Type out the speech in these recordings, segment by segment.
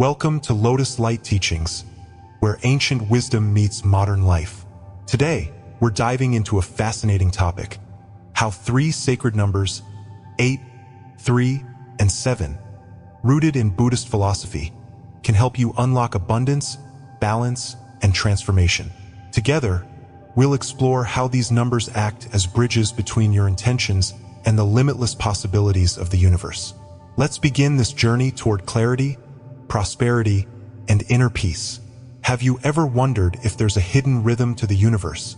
Welcome to Lotus Light Teachings, where ancient wisdom meets modern life. Today, we're diving into a fascinating topic: how three sacred numbers, 8, 3, and 7, rooted in Buddhist philosophy, can help you unlock abundance, balance, and transformation. Together, we'll explore how these numbers act as bridges between your intentions and the limitless possibilities of the universe. Let's begin this journey toward clarity, prosperity, and inner peace. Have you ever wondered if there's a hidden rhythm to the universe,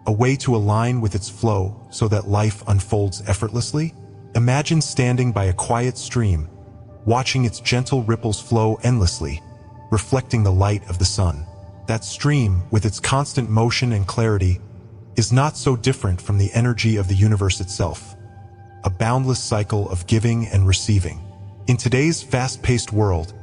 a way to align with its flow so that life unfolds effortlessly? Imagine standing by a quiet stream, watching its gentle ripples flow endlessly, reflecting the light of the sun. That stream, with its constant motion and clarity, is not so different from the energy of the universe itself, a boundless cycle of giving and receiving. In today's fast-paced world,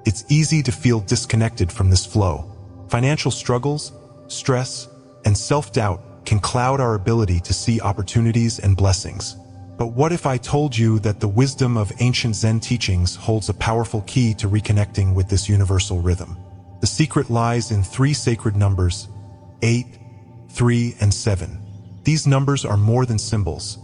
it's easy to feel disconnected from this flow. Financial struggles, stress, and self-doubt can cloud our ability to see opportunities and blessings. But what if I told you that the wisdom of ancient Zen teachings holds a powerful key to reconnecting with this universal rhythm? The secret lies in three sacred numbers: 8, 3, and 7. These numbers are more than symbols.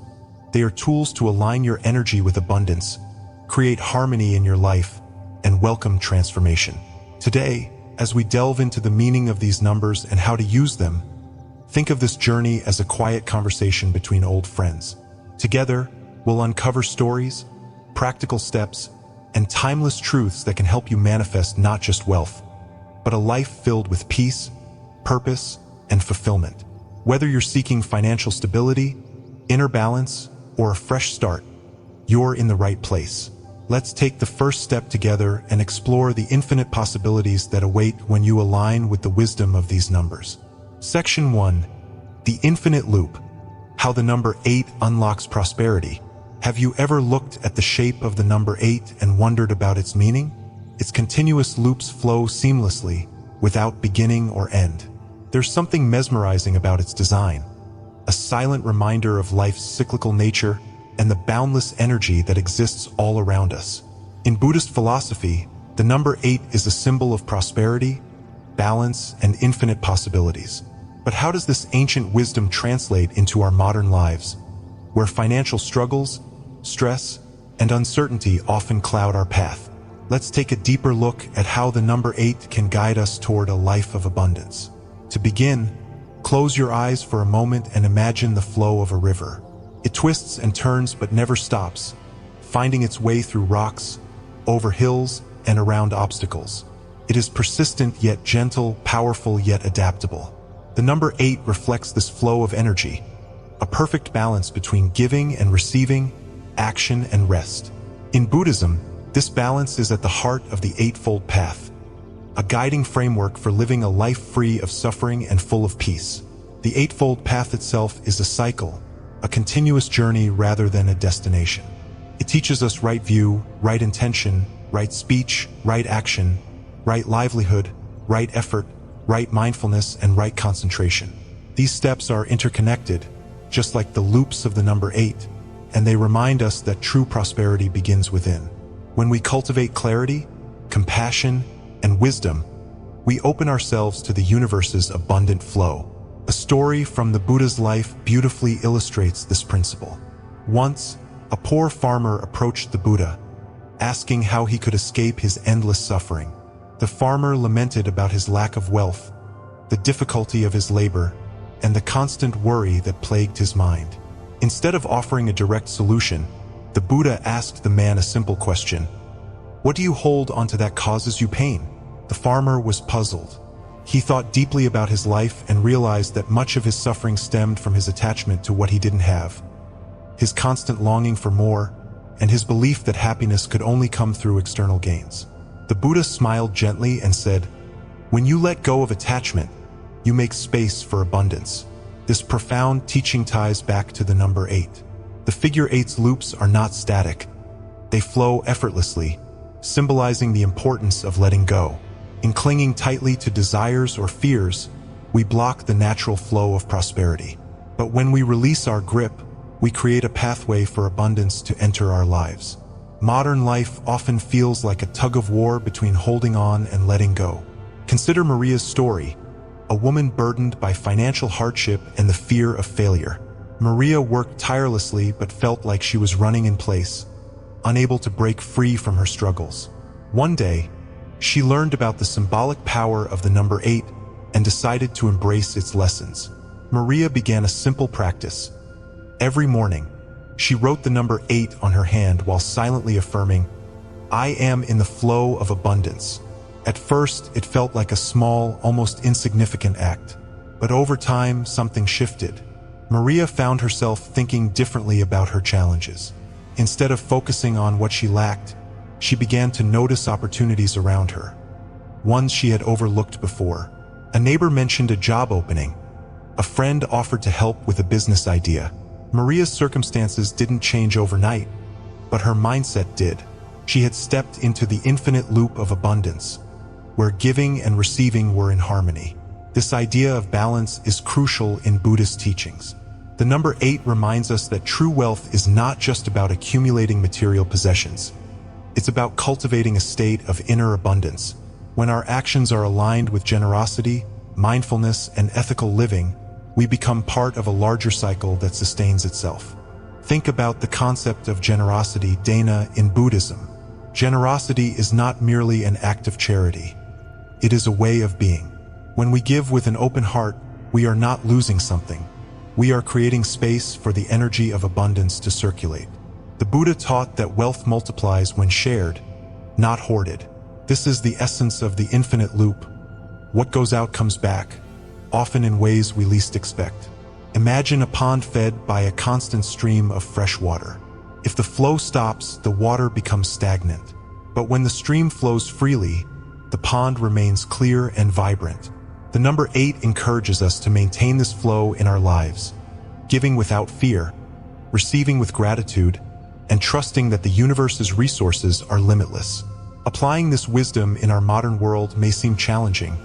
They are tools to align your energy with abundance, create harmony in your life, and welcome transformation. Today, as we delve into the meaning of these numbers and how to use them, think of this journey as a quiet conversation between old friends. Together, we'll uncover stories, practical steps, and timeless truths that can help you manifest not just wealth, but a life filled with peace, purpose, and fulfillment. Whether you're seeking financial stability, inner balance, or a fresh start, you're in the right place. Let's take the first step together and explore the infinite possibilities that await when you align with the wisdom of these numbers. Section 1. The Infinite Loop. How the number 8 unlocks prosperity. Have you ever looked at the shape of the number 8 and wondered about its meaning? Its continuous loops flow seamlessly, without beginning or end. There's something mesmerizing about its design, a silent reminder of life's cyclical nature and the boundless energy that exists all around us. In Buddhist philosophy, the number 8 is a symbol of prosperity, balance, and infinite possibilities. But how does this ancient wisdom translate into our modern lives, where financial struggles, stress, and uncertainty often cloud our path? Let's take a deeper look at how the number 8 can guide us toward a life of abundance. To begin, close your eyes for a moment and imagine the flow of a river. It twists and turns but never stops, finding its way through rocks, over hills, and around obstacles. It is persistent yet gentle, powerful yet adaptable. The number 8 reflects this flow of energy, a perfect balance between giving and receiving, action and rest. In Buddhism, this balance is at the heart of the Eightfold Path, a guiding framework for living a life free of suffering and full of peace. The Eightfold Path itself is a cycle, a continuous journey rather than a destination. It teaches us right view, right intention, right speech, right action, right livelihood, right effort, right mindfulness, and right concentration. These steps are interconnected, just like the loops of the number 8, and they remind us that true prosperity begins within. When we cultivate clarity, compassion, and wisdom, we open ourselves to the universe's abundant flow. A story from the Buddha's life beautifully illustrates this principle. Once, a poor farmer approached the Buddha, asking how he could escape his endless suffering. The farmer lamented about his lack of wealth, the difficulty of his labor, and the constant worry that plagued his mind. Instead of offering a direct solution, the Buddha asked the man a simple question: "What do you hold onto that causes you pain?" The farmer was puzzled. He thought deeply about his life and realized that much of his suffering stemmed from his attachment to what he didn't have, his constant longing for more, and his belief that happiness could only come through external gains. The Buddha smiled gently and said, "When you let go of attachment, you make space for abundance." This profound teaching ties back to the number 8. The figure 8's loops are not static. They flow effortlessly, symbolizing the importance of letting go. In clinging tightly to desires or fears, we block the natural flow of prosperity. But when we release our grip, we create a pathway for abundance to enter our lives. Modern life often feels like a tug-of-war between holding on and letting go. Consider Maria's story, a woman burdened by financial hardship and the fear of failure. Maria worked tirelessly but felt like she was running in place, unable to break free from her struggles. One day, she learned about the symbolic power of the number 8 and decided to embrace its lessons. Maria began a simple practice. Every morning, she wrote the number 8 on her hand while silently affirming, "I am in the flow of abundance." At first, it felt like a small, almost insignificant act. But over time, something shifted. Maria found herself thinking differently about her challenges. Instead of focusing on what she lacked, she began to notice opportunities around her, ones she had overlooked before. A neighbor mentioned a job opening. A friend offered to help with a business idea. Maria's circumstances didn't change overnight, but her mindset did. She had stepped into the infinite loop of abundance, where giving and receiving were in harmony. This idea of balance is crucial in Buddhist teachings. The number 8 reminds us that true wealth is not just about accumulating material possessions. It's about cultivating a state of inner abundance. When our actions are aligned with generosity, mindfulness, and ethical living, we become part of a larger cycle that sustains itself. Think about the concept of generosity, dana, in Buddhism. Generosity is not merely an act of charity. It is a way of being. When we give with an open heart, we are not losing something. We are creating space for the energy of abundance to circulate. The Buddha taught that wealth multiplies when shared, not hoarded. This is the essence of the infinite loop. What goes out comes back, often in ways we least expect. Imagine a pond fed by a constant stream of fresh water. If the flow stops, the water becomes stagnant. But when the stream flows freely, the pond remains clear and vibrant. The number 8 encourages us to maintain this flow in our lives, giving without fear, receiving with gratitude, and trusting that the universe's resources are limitless. Applying this wisdom in our modern world may seem challenging,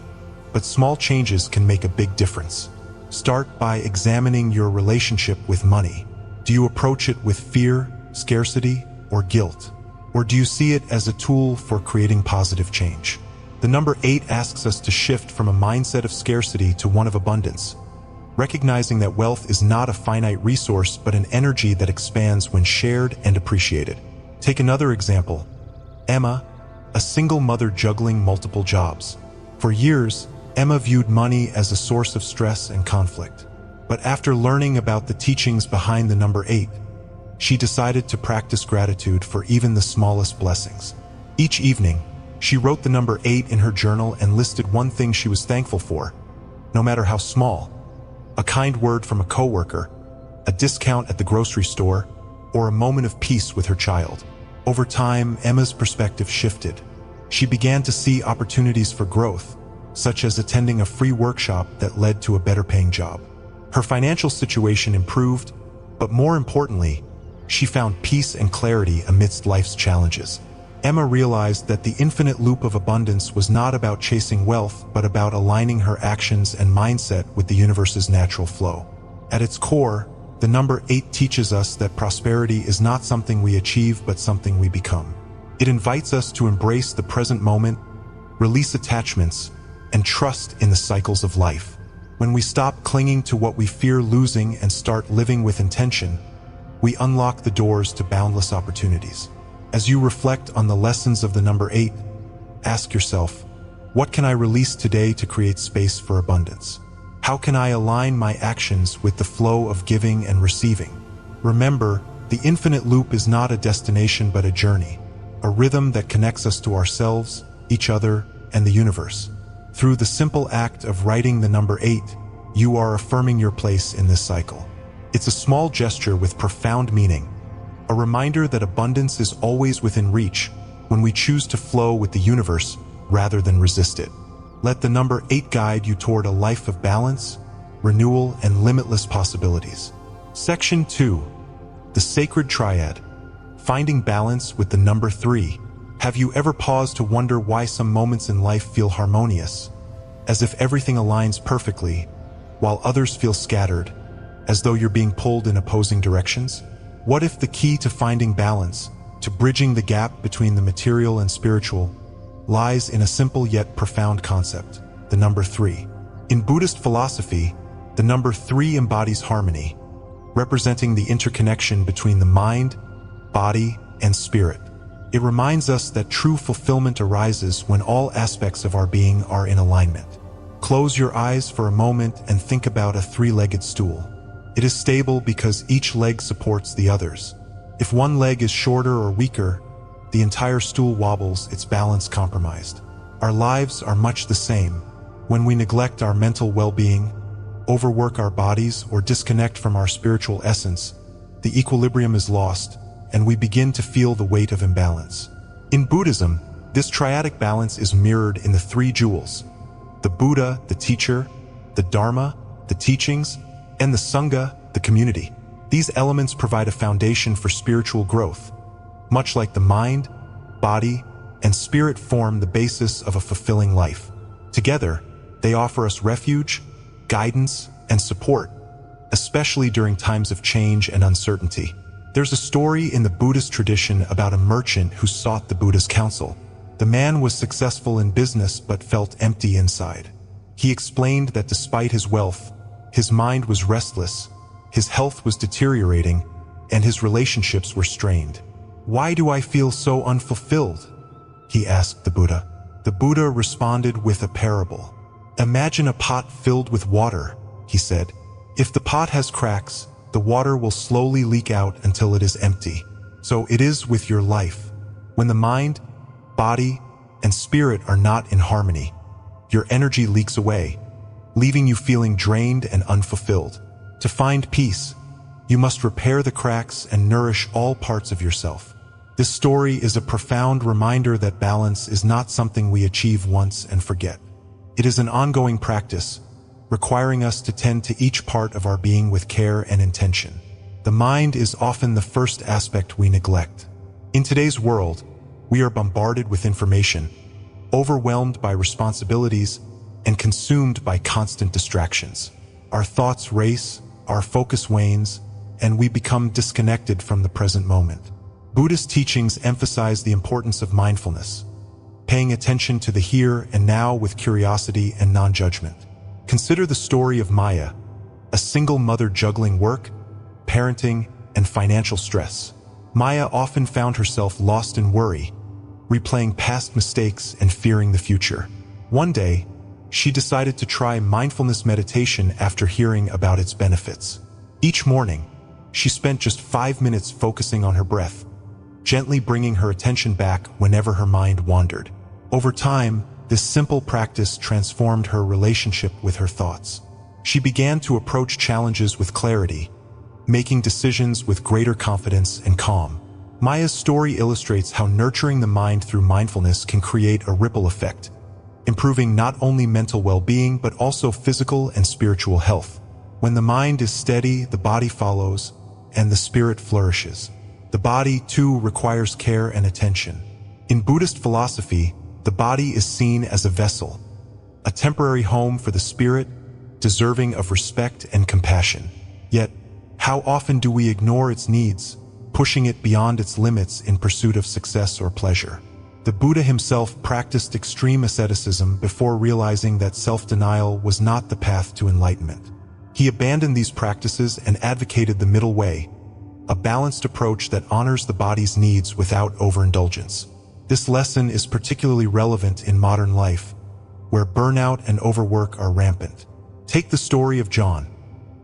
but small changes can make a big difference. Start by examining your relationship with money. Do you approach it with fear, scarcity, or guilt? Or do you see it as a tool for creating positive change? The number 8 asks us to shift from a mindset of scarcity to one of abundance, recognizing that wealth is not a finite resource but an energy that expands when shared and appreciated. Take another example. Emma, a single mother juggling multiple jobs. For years, Emma viewed money as a source of stress and conflict. But after learning about the teachings behind the number 8, she decided to practice gratitude for even the smallest blessings. Each evening, she wrote the number 8 in her journal and listed one thing she was thankful for, no matter how small. A kind word from a coworker, a discount at the grocery store, or a moment of peace with her child. Over time, Emma's perspective shifted. She began to see opportunities for growth, such as attending a free workshop that led to a better-paying job. Her financial situation improved, but more importantly, she found peace and clarity amidst life's challenges. Emma realized that the infinite loop of abundance was not about chasing wealth, but about aligning her actions and mindset with the universe's natural flow. At its core, the number 8 teaches us that prosperity is not something we achieve, but something we become. It invites us to embrace the present moment, release attachments, and trust in the cycles of life. When we stop clinging to what we fear losing and start living with intention, we unlock the doors to boundless opportunities. As you reflect on the lessons of the number 8, ask yourself, what can I release today to create space for abundance? How can I align my actions with the flow of giving and receiving? Remember, the infinite loop is not a destination but a journey, a rhythm that connects us to ourselves, each other, and the universe. Through the simple act of writing the number 8, you are affirming your place in this cycle. It's a small gesture with profound meaning, a reminder that abundance is always within reach when we choose to flow with the universe rather than resist it. Let the number 8 guide you toward a life of balance, renewal, and limitless possibilities. Section 2. The Sacred Triad. Finding balance with the number 3. Have you ever paused to wonder why some moments in life feel harmonious, as if everything aligns perfectly, while others feel scattered, as though you're being pulled in opposing directions? What if the key to finding balance, to bridging the gap between the material and spiritual, lies in a simple yet profound concept: the number 3. In Buddhist philosophy, the number 3 embodies harmony, representing the interconnection between the mind, body, and spirit. It reminds us that true fulfillment arises when all aspects of our being are in alignment. Close your eyes for a moment and think about a 3-legged stool. It is stable because each leg supports the others. If one leg is shorter or weaker, the entire stool wobbles, its balance compromised. Our lives are much the same. When we neglect our mental well-being, overwork our bodies, or disconnect from our spiritual essence, the equilibrium is lost, and we begin to feel the weight of imbalance. In Buddhism, this triadic balance is mirrored in the 3 jewels: the Buddha, the teacher; the Dharma, the teachings; and the Sangha, the community. These elements provide a foundation for spiritual growth. Much like the mind, body, and spirit form the basis of a fulfilling life. Together, they offer us refuge, guidance, and support, especially during times of change and uncertainty. There's a story in the Buddhist tradition about a merchant who sought the Buddha's counsel. The man was successful in business but felt empty inside. He explained that despite his wealth, his mind was restless, his health was deteriorating, and his relationships were strained. "Why do I feel so unfulfilled?" he asked the Buddha. The Buddha responded with a parable. "Imagine a pot filled with water," he said. "If the pot has cracks, the water will slowly leak out until it is empty. So it is with your life. When the mind, body, and spirit are not in harmony, your energy leaks away, leaving you feeling drained and unfulfilled. To find peace, you must repair the cracks and nourish all parts of yourself." This story is a profound reminder that balance is not something we achieve once and forget. It is an ongoing practice, requiring us to tend to each part of our being with care and intention. The mind is often the first aspect we neglect. In today's world, we are bombarded with information, overwhelmed by responsibilities, and consumed by constant distractions. Our thoughts race, our focus wanes, and we become disconnected from the present moment. Buddhist teachings emphasize the importance of mindfulness, paying attention to the here and now with curiosity and non-judgment. Consider the story of Maya, a single mother juggling work, parenting, and financial stress. Maya often found herself lost in worry, replaying past mistakes and fearing the future. One day, she decided to try mindfulness meditation after hearing about its benefits. Each morning, she spent just 5 minutes focusing on her breath, gently bringing her attention back whenever her mind wandered. Over time, this simple practice transformed her relationship with her thoughts. She began to approach challenges with clarity, making decisions with greater confidence and calm. Maya's story illustrates how nurturing the mind through mindfulness can create a ripple effect, improving not only mental well-being but also physical and spiritual health. When the mind is steady, the body follows, and the spirit flourishes. The body, too, requires care and attention. In Buddhist philosophy, the body is seen as a vessel, a temporary home for the spirit, deserving of respect and compassion. Yet, how often do we ignore its needs, pushing it beyond its limits in pursuit of success or pleasure? The Buddha himself practiced extreme asceticism before realizing that self-denial was not the path to enlightenment. He abandoned these practices and advocated the middle way, a balanced approach that honors the body's needs without overindulgence. This lesson is particularly relevant in modern life, where burnout and overwork are rampant. Take the story of John,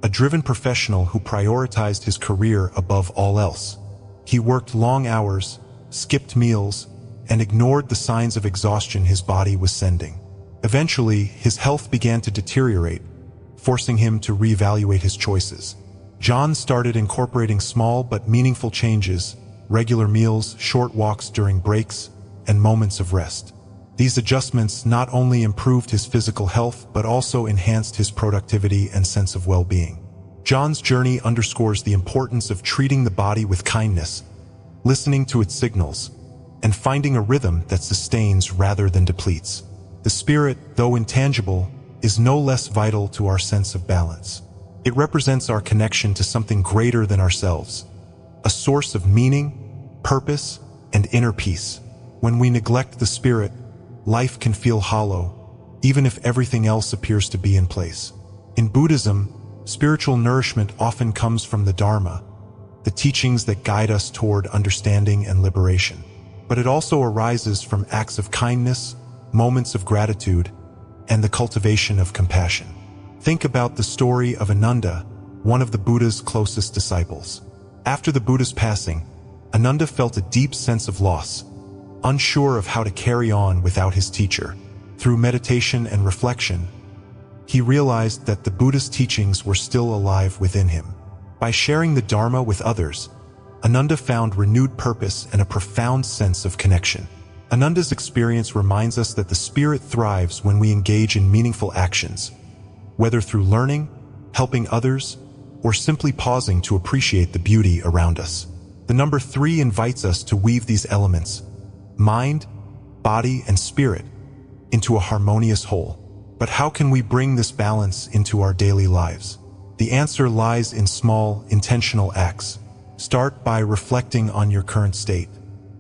a driven professional who prioritized his career above all else. He worked long hours, skipped meals, and ignored the signs of exhaustion his body was sending. Eventually, his health began to deteriorate, forcing him to reevaluate his choices. John started incorporating small but meaningful changes, regular meals, short walks during breaks, and moments of rest. These adjustments not only improved his physical health but also enhanced his productivity and sense of well-being. John's journey underscores the importance of treating the body with kindness, listening to its signals, and finding a rhythm that sustains rather than depletes. The spirit, though intangible, is no less vital to our sense of balance. It represents our connection to something greater than ourselves, a source of meaning, purpose, and inner peace. When we neglect the spirit, life can feel hollow, even if everything else appears to be in place. In Buddhism, spiritual nourishment often comes from the Dharma, the teachings that guide us toward understanding and liberation. But it also arises from acts of kindness, moments of gratitude, and the cultivation of compassion. Think about the story of Ananda, one of the Buddha's closest disciples. After the Buddha's passing, Ananda felt a deep sense of loss, unsure of how to carry on without his teacher. Through meditation and reflection, he realized that the Buddha's teachings were still alive within him. By sharing the Dharma with others, Ananda found renewed purpose and a profound sense of connection. Ananda's experience reminds us that the spirit thrives when we engage in meaningful actions, whether through learning, helping others, or simply pausing to appreciate the beauty around us. The number 3 invites us to weave these elements, mind, body, and spirit, into a harmonious whole. But how can we bring this balance into our daily lives? The answer lies in small, intentional acts. Start by reflecting on your current state.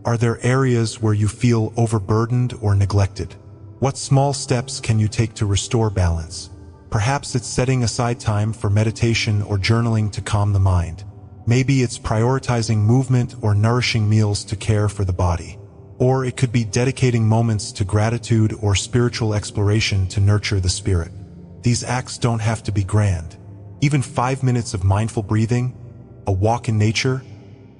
Are there areas where you feel overburdened or neglected? What small steps can you take to restore balance? Perhaps it's setting aside time for meditation or journaling to calm the mind. Maybe it's prioritizing movement or nourishing meals to care for the body. Or it could be dedicating moments to gratitude or spiritual exploration to nurture the spirit. These acts don't have to be grand. Even 5 minutes of mindful breathing, a walk in nature,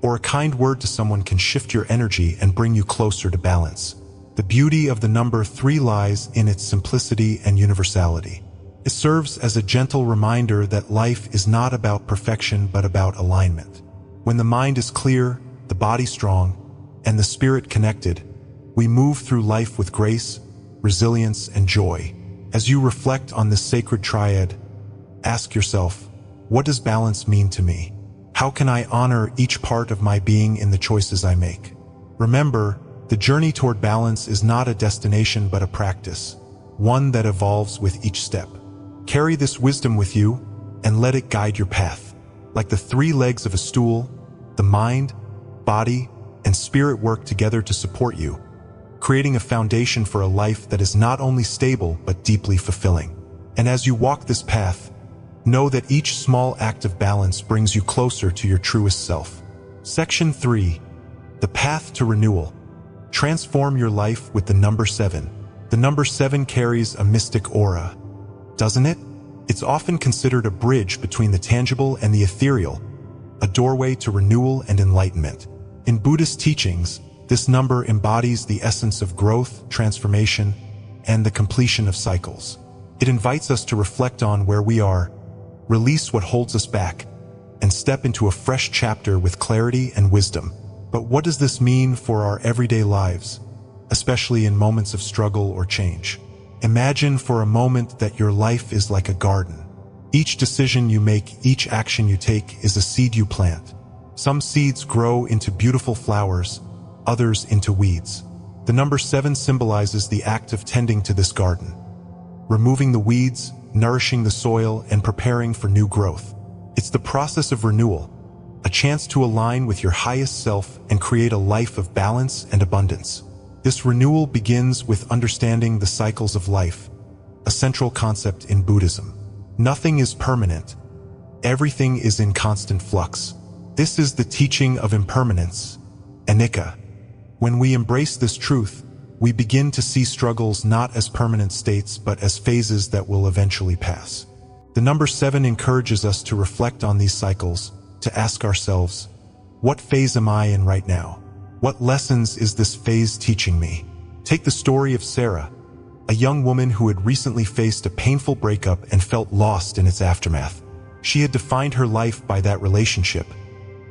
or a kind word to someone can shift your energy and bring you closer to balance. The beauty of the number 3 lies in its simplicity and universality. It serves as a gentle reminder that life is not about perfection but about alignment. When the mind is clear, the body strong, and the spirit connected, we move through life with grace, resilience, and joy. As you reflect on this sacred triad, ask yourself, what does balance mean to me? How can I honor each part of my being in the choices I make? Remember, the journey toward balance is not a destination but a practice, one that evolves with each step. Carry this wisdom with you and let it guide your path. Like the 3 legs of a stool, the mind, body, and spirit work together to support you, creating a foundation for a life that is not only stable but deeply fulfilling. And as you walk this path, know that each small act of balance brings you closer to your truest self. Section 3. The Path to Renewal. Transform your life with the number 7. The number 7 carries a mystic aura, doesn't it? It's often considered a bridge between the tangible and the ethereal, a doorway to renewal and enlightenment. In Buddhist teachings, this number embodies the essence of growth, transformation, and the completion of cycles. It invites us to reflect on where we are, release what holds us back, and step into a fresh chapter with clarity and wisdom. But what does this mean for our everyday lives, especially in moments of struggle or change? Imagine for a moment that your life is like a garden. Each decision you make, each action you take is a seed you plant. Some seeds grow into beautiful flowers, others into weeds. The number 7 symbolizes the act of tending to this garden, removing the weeds, nourishing the soil, and preparing for new growth. It's the process of renewal, a chance to align with your highest self and create a life of balance and abundance. This renewal begins with understanding the cycles of life, a central concept in Buddhism. Nothing is permanent. Everything is in constant flux. This is the teaching of impermanence, anicca. When we embrace this truth, we begin to see struggles not as permanent states but as phases that will eventually pass. The number 7 encourages us to reflect on these cycles, to ask ourselves, what phase am I in right now? What lessons is this phase teaching me? Take the story of Sarah, a young woman who had recently faced a painful breakup and felt lost in its aftermath. She had defined her life by that relationship,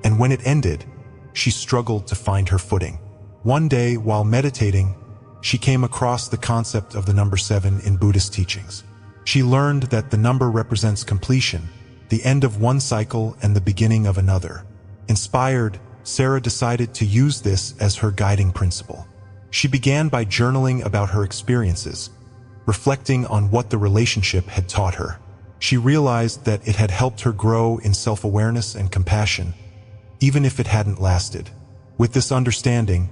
and when it ended, she struggled to find her footing. One day, while meditating, she came across the concept of the number 7 in Buddhist teachings. She learned that the number represents completion, the end of one cycle and the beginning of another. Inspired, Sarah decided to use this as her guiding principle. She began by journaling about her experiences, reflecting on what the relationship had taught her. She realized that it had helped her grow in self-awareness and compassion, even if it hadn't lasted. With this understanding,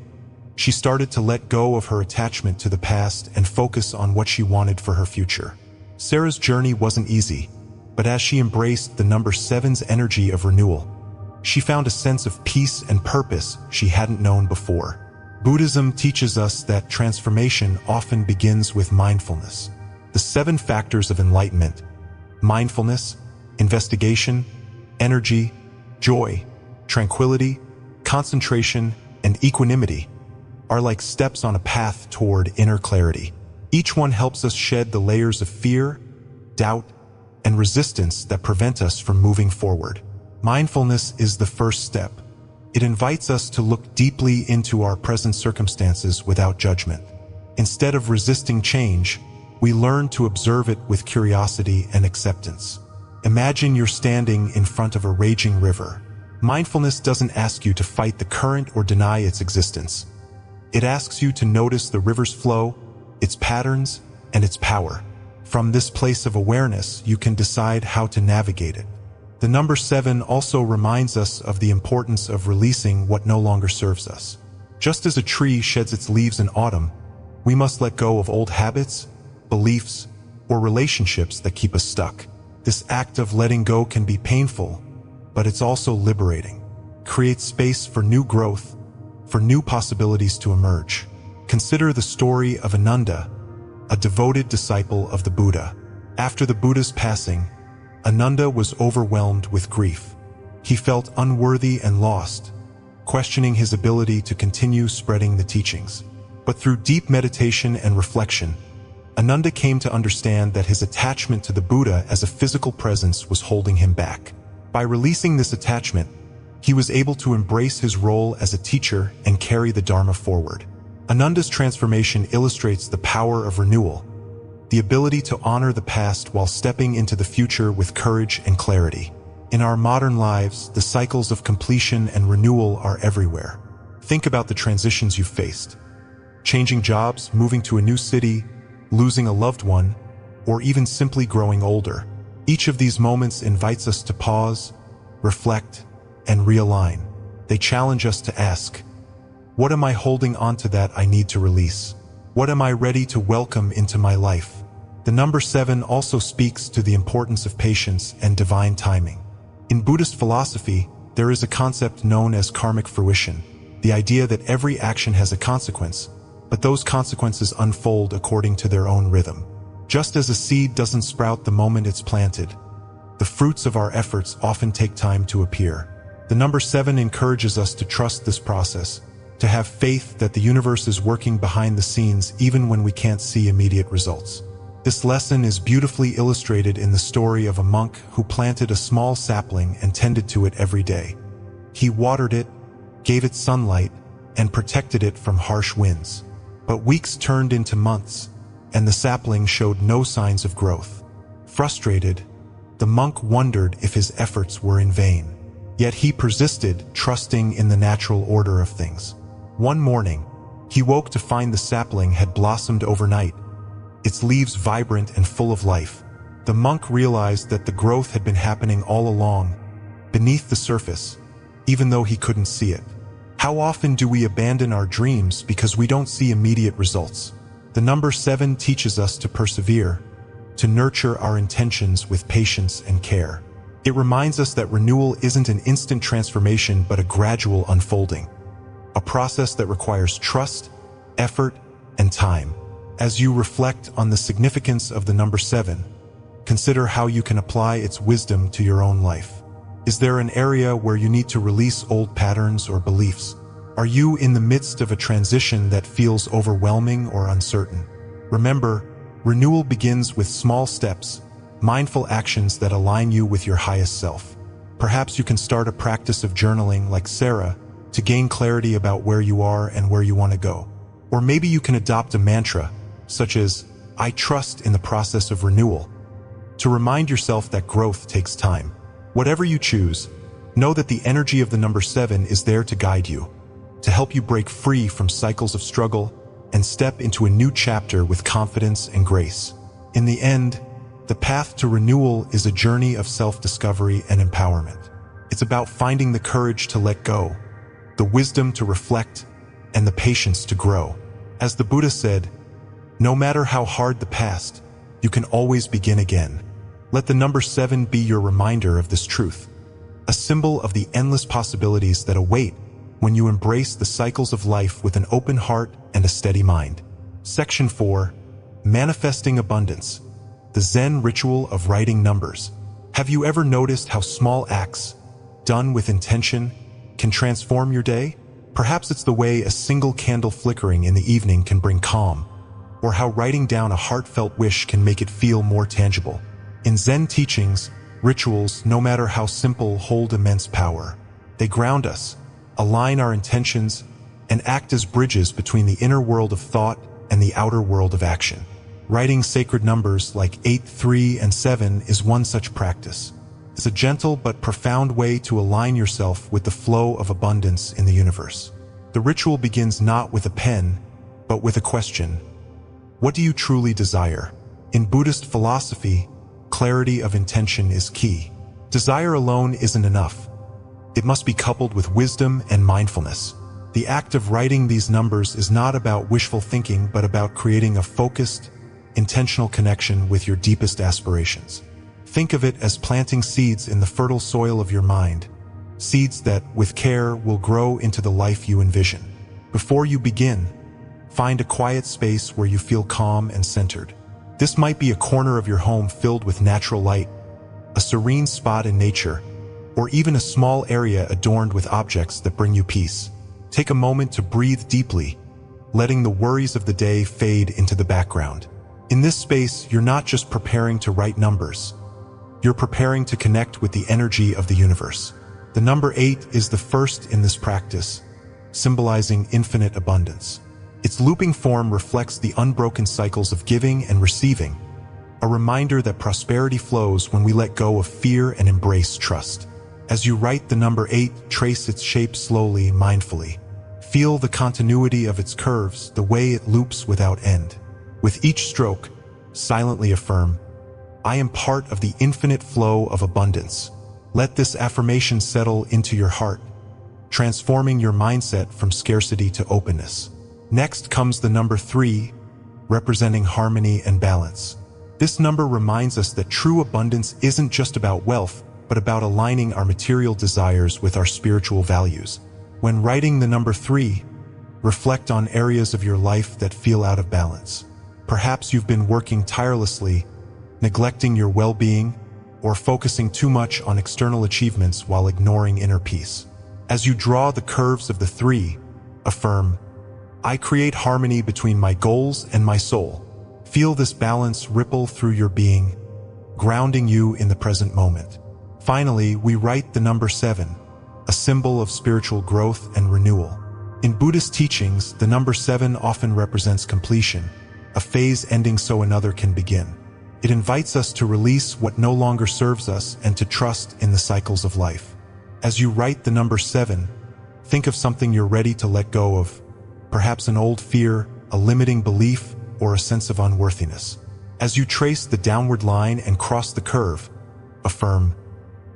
She started to let go of her attachment to the past and focus on what she wanted for her future. Sarah's journey wasn't easy, but as she embraced the number 7's energy of renewal, she found a sense of peace and purpose she hadn't known before. Buddhism teaches us that transformation often begins with mindfulness. The 7 factors of enlightenment: mindfulness, investigation, energy, joy, tranquility, concentration, and equanimity are like steps on a path toward inner clarity. Each one helps us shed the layers of fear, doubt, and resistance that prevent us from moving forward. Mindfulness is the first step. It invites us to look deeply into our present circumstances without judgment. Instead of resisting change, we learn to observe it with curiosity and acceptance. Imagine you're standing in front of a raging river. Mindfulness doesn't ask you to fight the current or deny its existence. It asks you to notice the river's flow, its patterns, and its power. From this place of awareness, you can decide how to navigate it. The number 7 also reminds us of the importance of releasing what no longer serves us. Just as a tree sheds its leaves in autumn, we must let go of old habits, beliefs, or relationships that keep us stuck. This act of letting go can be painful, but it's also liberating. Create space for new growth, for new possibilities to emerge. Consider the story of Ananda, a devoted disciple of the Buddha. After the Buddha's passing, Ananda was overwhelmed with grief. He felt unworthy and lost, questioning his ability to continue spreading the teachings. But through deep meditation and reflection, Ananda came to understand that his attachment to the Buddha as a physical presence was holding him back. By releasing this attachment, he was able to embrace his role as a teacher and carry the Dharma forward. Ananda's transformation illustrates the power of renewal, the ability to honor the past while stepping into the future with courage and clarity. In our modern lives, the cycles of completion and renewal are everywhere. Think about the transitions you've faced. Changing jobs, moving to a new city, losing a loved one, or even simply growing older. Each of these moments invites us to pause, reflect, and realign. They challenge us to ask, what am I holding onto that I need to release? What am I ready to welcome into my life? The number 7 also speaks to the importance of patience and divine timing. In Buddhist philosophy, there is a concept known as karmic fruition, the idea that every action has a consequence, but those consequences unfold according to their own rhythm. Just as a seed doesn't sprout the moment it's planted, the fruits of our efforts often take time to appear. The number 7 encourages us to trust this process, to have faith that the universe is working behind the scenes even when we can't see immediate results. This lesson is beautifully illustrated in the story of a monk who planted a small sapling and tended to it every day. He watered it, gave it sunlight, and protected it from harsh winds. But weeks turned into months, and the sapling showed no signs of growth. Frustrated, the monk wondered if his efforts were in vain. Yet he persisted, trusting in the natural order of things. One morning, he woke to find the sapling had blossomed overnight, its leaves vibrant and full of life. The monk realized that the growth had been happening all along, beneath the surface, even though he couldn't see it. How often do we abandon our dreams because we don't see immediate results? The number 7 teaches us to persevere, to nurture our intentions with patience and care. It reminds us that renewal isn't an instant transformation but a gradual unfolding, a process that requires trust, effort, and time. As you reflect on the significance of the number 7, consider how you can apply its wisdom to your own life. Is there an area where you need to release old patterns or beliefs? Are you in the midst of a transition that feels overwhelming or uncertain? Remember, renewal begins with small steps, mindful actions that align you with your highest self. Perhaps you can start a practice of journaling like Sarah to gain clarity about where you are and where you want to go. Or maybe you can adopt a mantra, such as, I trust in the process of renewal, to remind yourself that growth takes time. Whatever you choose, know that the energy of the number 7 is there to guide you, to help you break free from cycles of struggle and step into a new chapter with confidence and grace. In the end, the path to renewal is a journey of self-discovery and empowerment. It's about finding the courage to let go, the wisdom to reflect, and the patience to grow. As the Buddha said, no matter how hard the past, you can always begin again. Let the number 7 be your reminder of this truth, a symbol of the endless possibilities that await when you embrace the cycles of life with an open heart and a steady mind. Section 4. Manifesting Abundance. The Zen Ritual of Writing Numbers. Have you ever noticed how small acts, done with intention, can transform your day? Perhaps it's the way a single candle flickering in the evening can bring calm, or how writing down a heartfelt wish can make it feel more tangible. In Zen teachings, rituals, no matter how simple, hold immense power. They ground us, align our intentions, and act as bridges between the inner world of thought and the outer world of action. Writing sacred numbers like 8, 3, and 7 is one such practice. It's a gentle but profound way to align yourself with the flow of abundance in the universe. The ritual begins not with a pen, but with a question. What do you truly desire? In Buddhist philosophy, clarity of intention is key. Desire alone isn't enough. It must be coupled with wisdom and mindfulness. The act of writing these numbers is not about wishful thinking, but about creating a focused, intentional connection with your deepest aspirations. Think of it as planting seeds in the fertile soil of your mind, seeds that, with care, will grow into the life you envision. Before you begin, find a quiet space where you feel calm and centered. This might be a corner of your home filled with natural light, a serene spot in nature, or even a small area adorned with objects that bring you peace. Take a moment to breathe deeply, letting the worries of the day fade into the background. In this space, you're not just preparing to write numbers. You're preparing to connect with the energy of the universe. The number 8 is the first in this practice, symbolizing infinite abundance. Its looping form reflects the unbroken cycles of giving and receiving, a reminder that prosperity flows when we let go of fear and embrace trust. As you write the number 8, trace its shape slowly, mindfully. Feel the continuity of its curves, the way it loops without end. With each stroke, silently affirm, I am part of the infinite flow of abundance. Let this affirmation settle into your heart, transforming your mindset from scarcity to openness. Next comes the number 3, representing harmony and balance. This number reminds us that true abundance isn't just about wealth, but about aligning our material desires with our spiritual values. When writing the number 3, reflect on areas of your life that feel out of balance. Perhaps you've been working tirelessly, neglecting your well-being, or focusing too much on external achievements while ignoring inner peace. As you draw the curves of the 3, affirm, I create harmony between my goals and my soul. Feel this balance ripple through your being, grounding you in the present moment. Finally, we write the number 7, a symbol of spiritual growth and renewal. In Buddhist teachings, the number 7 often represents completion, a phase ending so another can begin. It invites us to release what no longer serves us and to trust in the cycles of life. As you write the number 7, think of something you're ready to let go of, perhaps an old fear, a limiting belief, or a sense of unworthiness. As you trace the downward line and cross the curve, affirm,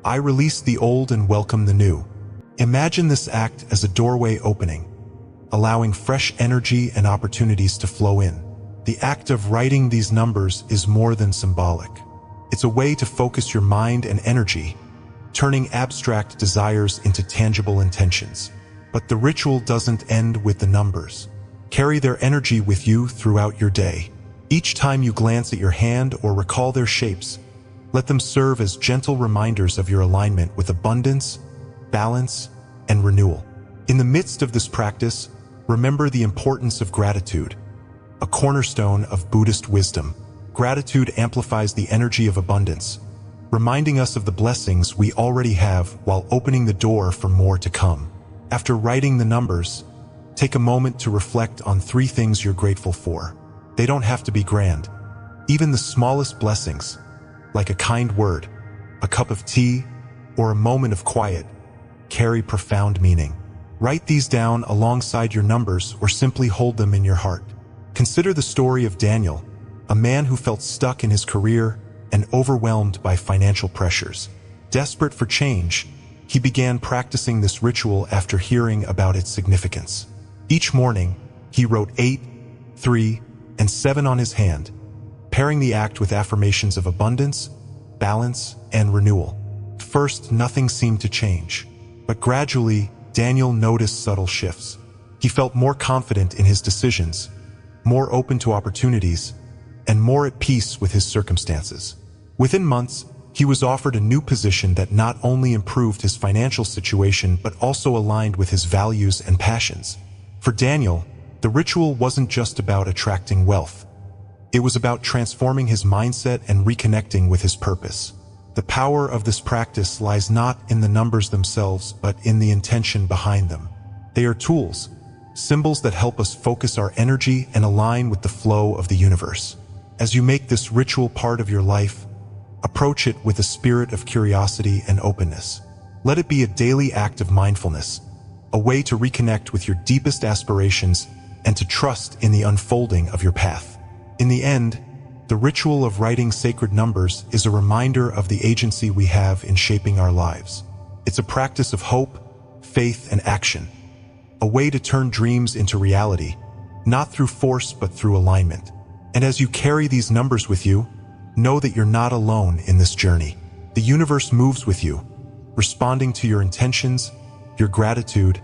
I release the old and welcome the new. Imagine this act as a doorway opening, allowing fresh energy and opportunities to flow in. The act of writing these numbers is more than symbolic. It's a way to focus your mind and energy, turning abstract desires into tangible intentions. But the ritual doesn't end with the numbers. Carry their energy with you throughout your day. Each time you glance at your hand or recall their shapes, let them serve as gentle reminders of your alignment with abundance, balance, and renewal. In the midst of this practice, remember the importance of gratitude, a cornerstone of Buddhist wisdom. Gratitude amplifies the energy of abundance, reminding us of the blessings we already have while opening the door for more to come. After writing the numbers, take a moment to reflect on 3 things you're grateful for. They don't have to be grand. Even the smallest blessings, like a kind word, a cup of tea, or a moment of quiet, carry profound meaning. Write these down alongside your numbers or simply hold them in your heart. Consider the story of Daniel, a man who felt stuck in his career and overwhelmed by financial pressures. Desperate for change, he began practicing this ritual after hearing about its significance. Each morning, he wrote 8, 3, and 7 on his hand, pairing the act with affirmations of abundance, balance, and renewal. At first, nothing seemed to change, but gradually, Daniel noticed subtle shifts. He felt more confident in his decisions, more open to opportunities, and more at peace with his circumstances. Within months, he was offered a new position that not only improved his financial situation but also aligned with his values and passions. For Daniel, the ritual wasn't just about attracting wealth. It was about transforming his mindset and reconnecting with his purpose. The power of this practice lies not in the numbers themselves, but in the intention behind them. They are tools, symbols that help us focus our energy and align with the flow of the universe. As you make this ritual part of your life, approach it with a spirit of curiosity and openness. Let it be a daily act of mindfulness, a way to reconnect with your deepest aspirations and to trust in the unfolding of your path. In the end, the ritual of writing sacred numbers is a reminder of the agency we have in shaping our lives. It's a practice of hope, faith, and action, a way to turn dreams into reality, not through force but through alignment. And as you carry these numbers with you, know that you're not alone in this journey. The universe moves with you, responding to your intentions, your gratitude,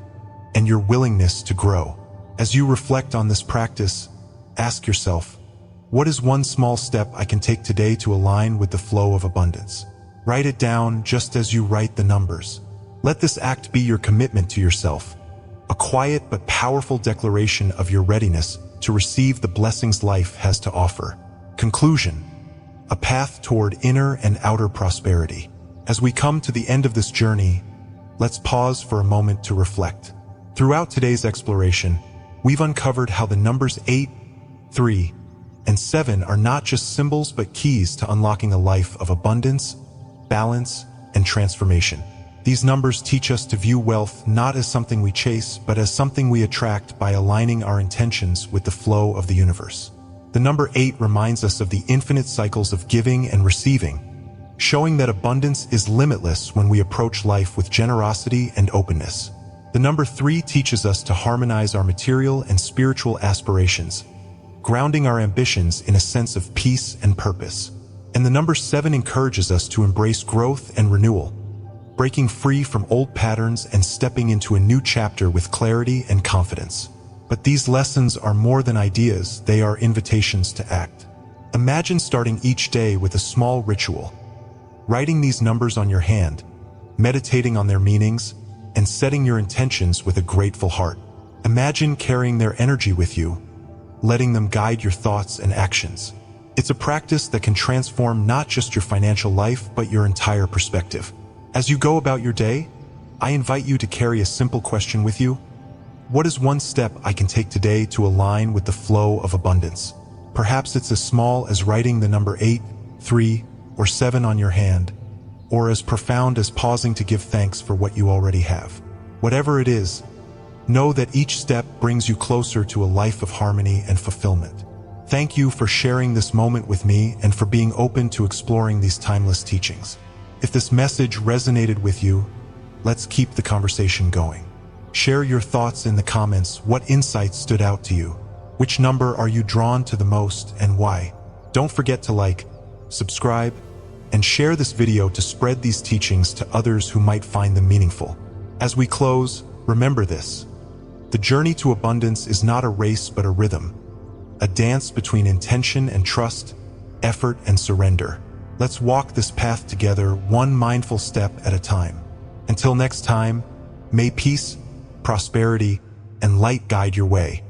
and your willingness to grow. As you reflect on this practice, ask yourself, what is one small step I can take today to align with the flow of abundance? Write it down just as you write the numbers. Let this act be your commitment to yourself, a quiet but powerful declaration of your readiness to receive the blessings life has to offer. Conclusion: a path toward inner and outer prosperity. As we come to the end of this journey, let's pause for a moment to reflect. Throughout today's exploration, we've uncovered how the numbers 8, 3, and 7 are not just symbols but keys to unlocking a life of abundance, balance, and transformation. These numbers teach us to view wealth not as something we chase, but as something we attract by aligning our intentions with the flow of the universe. The number 8 reminds us of the infinite cycles of giving and receiving, showing that abundance is limitless when we approach life with generosity and openness. The number 3 teaches us to harmonize our material and spiritual aspirations, grounding our ambitions in a sense of peace and purpose. And the number 7 encourages us to embrace growth and renewal, breaking free from old patterns and stepping into a new chapter with clarity and confidence. But these lessons are more than ideas, they are invitations to act. Imagine starting each day with a small ritual, writing these numbers on your hand, meditating on their meanings, and setting your intentions with a grateful heart. Imagine carrying their energy with you, letting them guide your thoughts and actions. It's a practice that can transform not just your financial life, but your entire perspective. As you go about your day, I invite you to carry a simple question with you. What is one step I can take today to align with the flow of abundance? Perhaps it's as small as writing the number 8, 3, or 7 on your hand, or as profound as pausing to give thanks for what you already have. Whatever it is, know that each step brings you closer to a life of harmony and fulfillment. Thank you for sharing this moment with me and for being open to exploring these timeless teachings. If this message resonated with you, let's keep the conversation going. Share your thoughts in the comments. What insights stood out to you? Which number are you drawn to the most and why? Don't forget to like, subscribe, and share this video to spread these teachings to others who might find them meaningful. As we close, remember this. The journey to abundance is not a race but a rhythm, a dance between intention and trust, effort and surrender. Let's walk this path together, one mindful step at a time. Until next time, may peace, prosperity, and light guide your way.